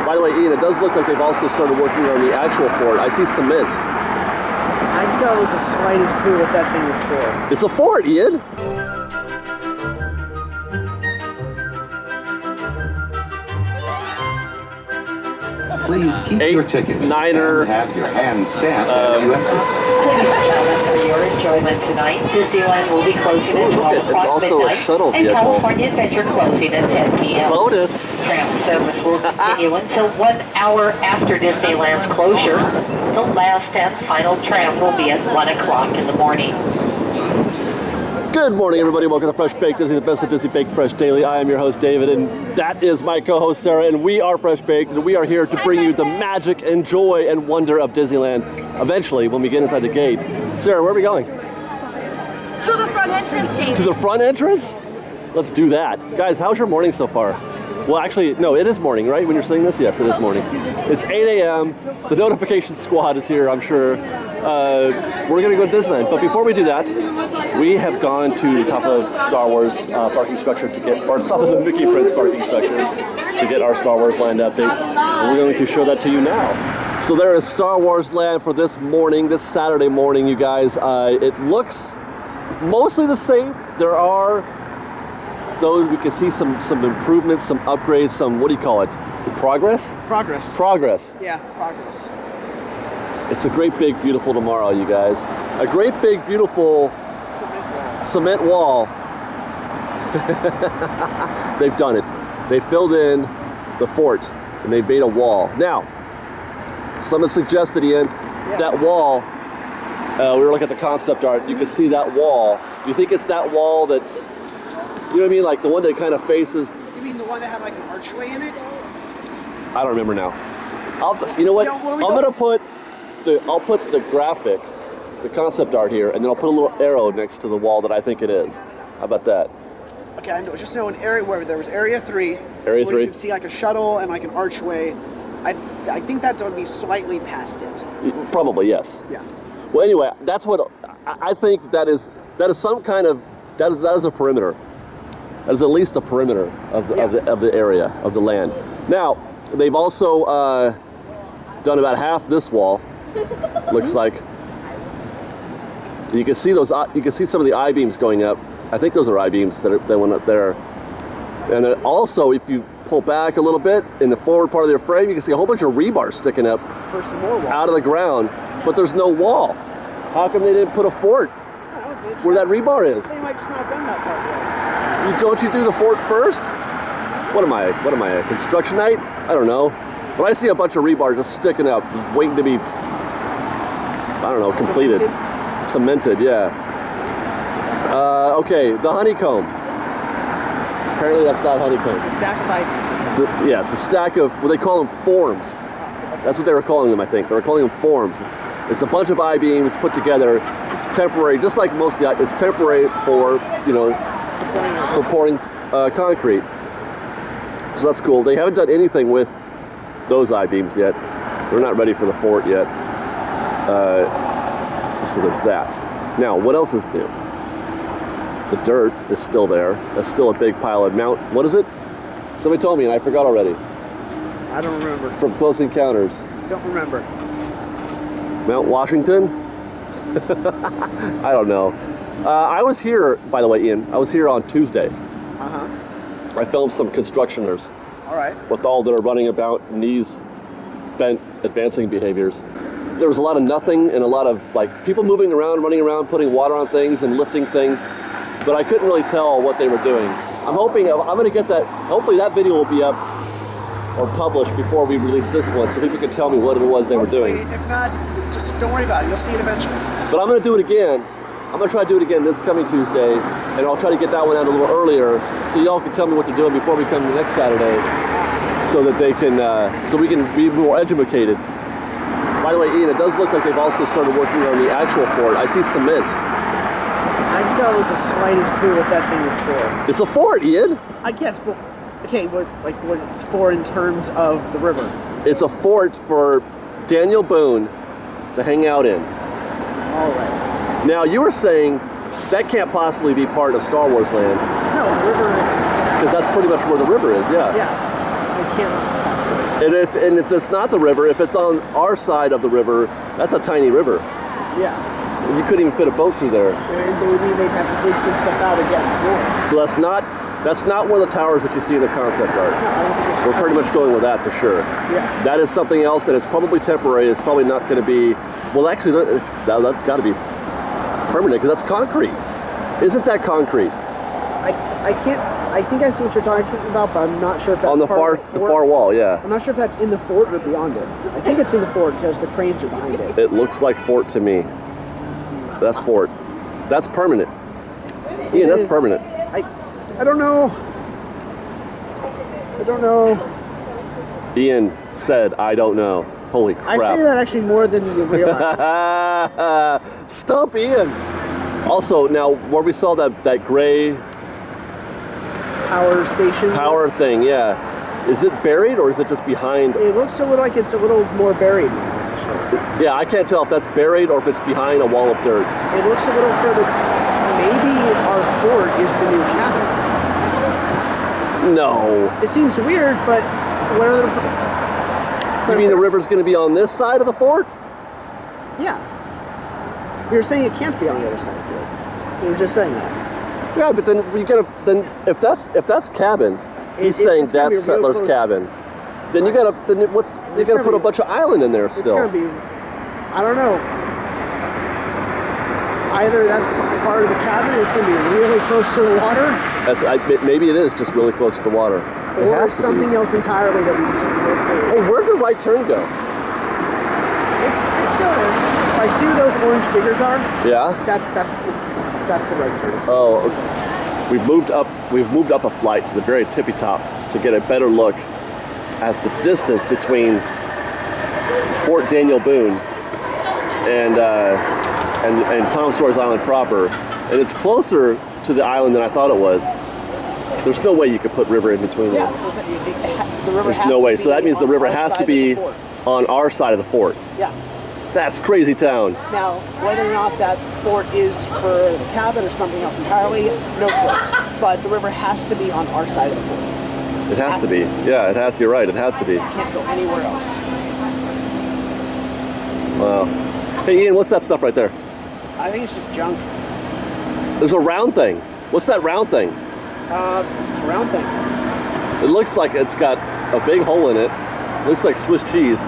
By the way, Ian, it does look like they've also started working on the actual fort. I see cement. I just don't have the slightest clue what that thing is for. It's a fort, Ian! Please keep your ticket Niner. and have your hand stamped as you enter. Ladies and gentlemen, for your enjoyment tonight, Disneyland will be closing at 12 It's o'clock also a midnight, shuttle and vehicle. California Adventure closing at 10 p.m. Bonus! Tram service will continue until 1 hour after Disneyland's closure. The last and final tram will be at 1 o'clock in the morning. Good morning, everybody. Welcome to Fresh Baked Disney, the best of Disney Baked Fresh Daily. I am your host, David, and that is my co-host, Sarah, and we are Fresh Baked, and we are here to bring you the magic and joy and wonder of Disneyland eventually when we get inside the gate. Sarah, where are we going? To the front entrance, David. To the front entrance? Let's do that. Guys, how's your morning so far? Well, actually, no, it is morning, right? When you're seeing this? Yes, it is morning. It's 8 a.m. The notification squad is here, I'm sure. We're going to go to Disneyland. But before we do that, we have gone to the top of Star Wars parking structure to get, or top of the Mickey Prince parking structure to get our Star Wars Land update. And we're going to show that to you now. So there is Star Wars Land for this morning, this Saturday morning, you guys. It looks mostly the same. There are those, we can see some improvements, some upgrades, some, what do you call it? Progress? Progress. Progress. Yeah, progress. It's a great big beautiful tomorrow, you guys. A great big beautiful cement wall. They've done it. They filled in the fort and they've made a wall. Now, some have suggested, Ian, that wall, we were looking at the concept art, you can see that wall. Do you think it's that wall that's, you know what I mean, like the one that kind of faces? You mean the one that had like an archway in it? I don't remember now. You know what? I'll put the graphic, the concept art here, and then I'll put a little arrow next to the wall that I think it is. How about that? Okay, I know. Just know an area where there was Area 3. Area 3. You could see like a shuttle and like an archway. I think that would be slightly past it. Probably, yes. Yeah. Well, anyway, that's what I think. That is some kind of that is a perimeter. That is at least a perimeter of the area of the land. Now, they've also done about half this wall. Looks like. You can see those. You can see some of the I-beams going up. I think those are I-beams that went up there. And then also, if you pull back a little bit in the forward part of their frame, you can see a whole bunch of rebar sticking up For some more wall. out of the ground. But there's no wall. How come they didn't put a fort where that rebar is? They might just not have done that part yet. Don't you do the fort first? What am I, a constructionite? I don't know. But I see a bunch of rebar just sticking up, just waiting to be, I don't know, completed. Cemented, yeah. Okay, the honeycomb. Apparently that's not honeycomb. It's a stack of items. It's a stack of, well, they call them forms. That's what they were calling them, I think. They were calling them forms. It's a bunch of I-beams put together. It's temporary, just like most of the, it's temporary for, for pouring concrete. So that's cool. They haven't done anything with those I-beams yet. They're not ready for the fort yet. So there's that. Now, what else is new? The dirt is still there. That's still a big pile of what is it? Somebody told me and I forgot already. I don't remember. From Close Encounters. Don't remember. Mount Washington? I don't know. I was here, by the way, Ian. I was here on Tuesday. I filmed some constructioners. All right. With all their running about, knees bent, advancing behaviors. There was a lot of nothing and a lot of like people moving around, running around, putting water on things and lifting things, but I couldn't really tell what they were doing. I'm going to get that, hopefully that video will be up or published before we release this one so people can tell me what it was they were doing. If not, just don't worry about it. You'll see it eventually. But I'm going to do it again. I'm going to try to do it again this coming Tuesday, and I'll try to get that one out a little earlier so y'all can tell me what they're doing before we come the next Saturday so that they can, so we can be more educated. By the way, Ian, it does look like they've also started working on the actual fort. I see cement. I just don't have the slightest clue what that thing is for. It's a fort, Ian. I guess, but okay, what it's for in terms of the river? It's a fort for Daniel Boone to hang out in. All right. Now, you were saying that can't possibly be part of Star Wars Land. No, the river. Because that's pretty much where the river is, yeah. Yeah, it can't possibly. And if it's not the river, if it's on our side of the river, that's a tiny river. Yeah. You couldn't even fit a boat through there. And they would mean they'd have to dig some stuff out again. So that's not one of the towers that you see in the concept art. We're pretty much going with that for sure. Yeah. That is something else, and it's probably temporary. It's probably not going to be. Well, actually, that's got to be permanent because that's concrete. Isn't that concrete? I can't. I think I see what you're talking about, but I'm not sure if that's On the part far of the far wall, yeah. I'm not sure if that's in the fort or beyond it. I think it's in the fort because the cranes are behind it. It looks like fort to me. That's fort. That's permanent. Ian, that's permanent. I don't know. I don't know. Ian said, I don't know. Holy crap. I say that actually more than you realize. Stump Ian. Also, now, where we saw that gray Power station. power thing, yeah. Is it buried or is it just behind? It looks a little like it's a little more buried now, actually. Yeah, I can't tell if that's buried or if it's behind a wall of dirt. It looks a little further. Maybe our fort is the new cabin. No. It seems weird, but what are the... You mean the river's going to be on this side of the fort? Yeah. You're saying it can't be on the other side of the fort. You were just saying that. Yeah, but then if that's cabin, he's saying it's gonna be that's real settler's close. cabin. Then you gotta put a bunch of island in there still. It's gonna be, I don't know. Either that's part of the cabin, it's gonna be really close to the water. Maybe it is just really close to the water. It Or has to something be. else entirely that we need to go through. Hey, where'd the right turn go? It's still there. I see where those orange diggers are. Yeah. That's the right turn. Oh, we've moved up a flight to the very tippy top to get a better look at the distance between Fort Daniel Boone and Tom Sawyer's Island proper, and it's closer to the island than I thought it was. There's no way you could put river in between them. Yeah, so the river There's has no to way. be So that means the on river our has side to of the be fort. on our side of the fort. Yeah. That's crazy town. Now, whether or not that fort is for the cabin or something else entirely, no clue. But the river has to be on our side of the fort. It has to be. Yeah, it has. You're right. It has to be. Can't go anywhere else. Wow. Hey, Ian, what's that stuff right there? I think it's just junk. There's a round thing. What's that round thing? It's a round thing. It looks like it's got a big hole in it. Looks like Swiss cheese.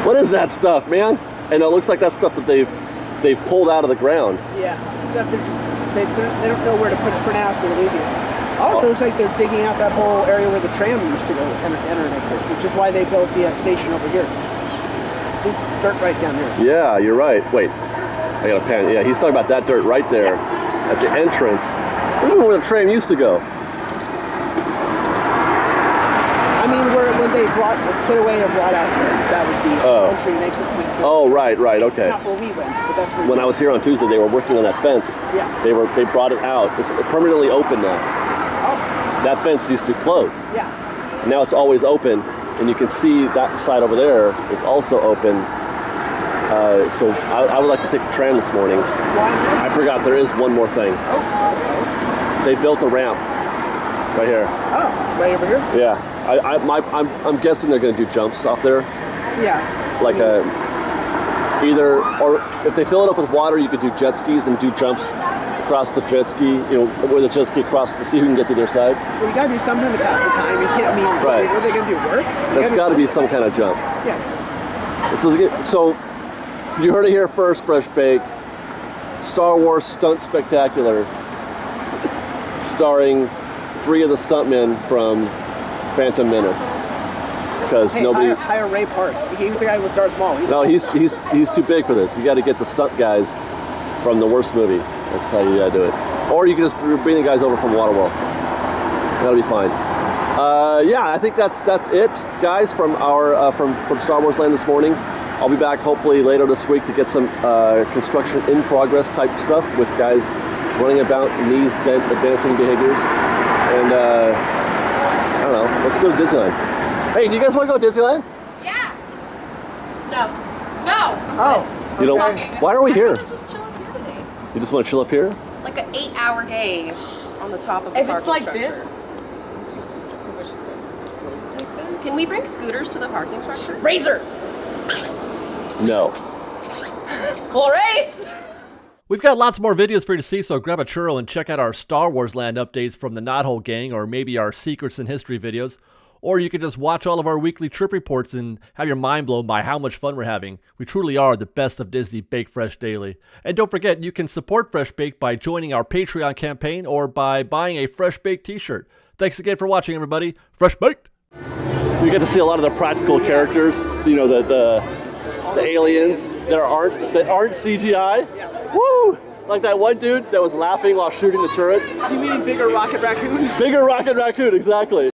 What is that stuff, man? And it looks like that stuff that they've pulled out of the ground. Yeah. Except they don't know where to put it for now, so they're leaving it. Also, it looks like they're digging out that whole area where the tram used to go enter and exit, which is why they built the station over here. See, dirt right down here. Yeah, you're right. Wait, I got a pen. Yeah, he's talking about that dirt right there at the entrance. Even where the tram used to go. I mean, when they put away or brought out trams, that was the entry and exit point. Oh, right, okay. Not where we went, but that's where When I was here on Tuesday, they were working on that fence. Yeah. They brought it out. It's permanently open now. That fence used to close. Yeah. Now it's always open, and you can see that side over there is also open. So I would like to take the tram this morning. I forgot there is one more thing. They built a ramp right here. Oh, right over here? Yeah. I'm guessing they're going to do jumps off there. Yeah. Like either, or if they fill it up with water, you could do jet skis and do jumps across the jet ski, where the jet ski across to see who can get to their side. Well, you gotta do something to pass the time. You can't mean, Right. what are they gonna do, work? That's got to be some kind of jump. Yeah. So you heard it here first, Fresh Baked. Star Wars Stunt Spectacular, starring 3 of the stuntmen from Phantom Menace. Because Hey, nobody. hire Ray Park. He was the guy who starts small. He's too big for this. You got to get the stunt guys from the worst movie. That's how you gotta do it. Or you can just bring the guys over from Waterworld. That'll be fine. Yeah, I think that's it, guys, from our from Star Wars Land this morning. I'll be back hopefully later this week to get some construction in progress type stuff with guys running about, knees bent, advancing behaviors, and I don't know. Let's go to Disneyland. Hey, do you guys want to go to Disneyland? Yeah. No. No. Oh. You know, why are we here? I'm just chill up here today. You just want to chill up here? Like an 8-hour day on the top of the If parking it's like structure. this, Can we bring scooters to the parking structure? Razors! No. We'll race! We've got lots more videos for you to see, so grab a churro and check out our Star Wars Land updates from the Knothole Gang, or maybe our Secrets in History videos. Or you can just watch all of our weekly trip reports and have your mind blown by how much fun we're having. We truly are the best of Disney Bake Fresh Daily. And don't forget, you can support Fresh Baked by joining our Patreon campaign or by buying a Fresh Baked t-shirt. Thanks again for watching, everybody. Fresh Baked! You get to see a lot of the practical characters, you know, the aliens that aren't CGI. Woo! Like that one dude that was laughing while shooting the turret. You mean bigger Rocket Raccoon? Bigger Rocket Raccoon, exactly.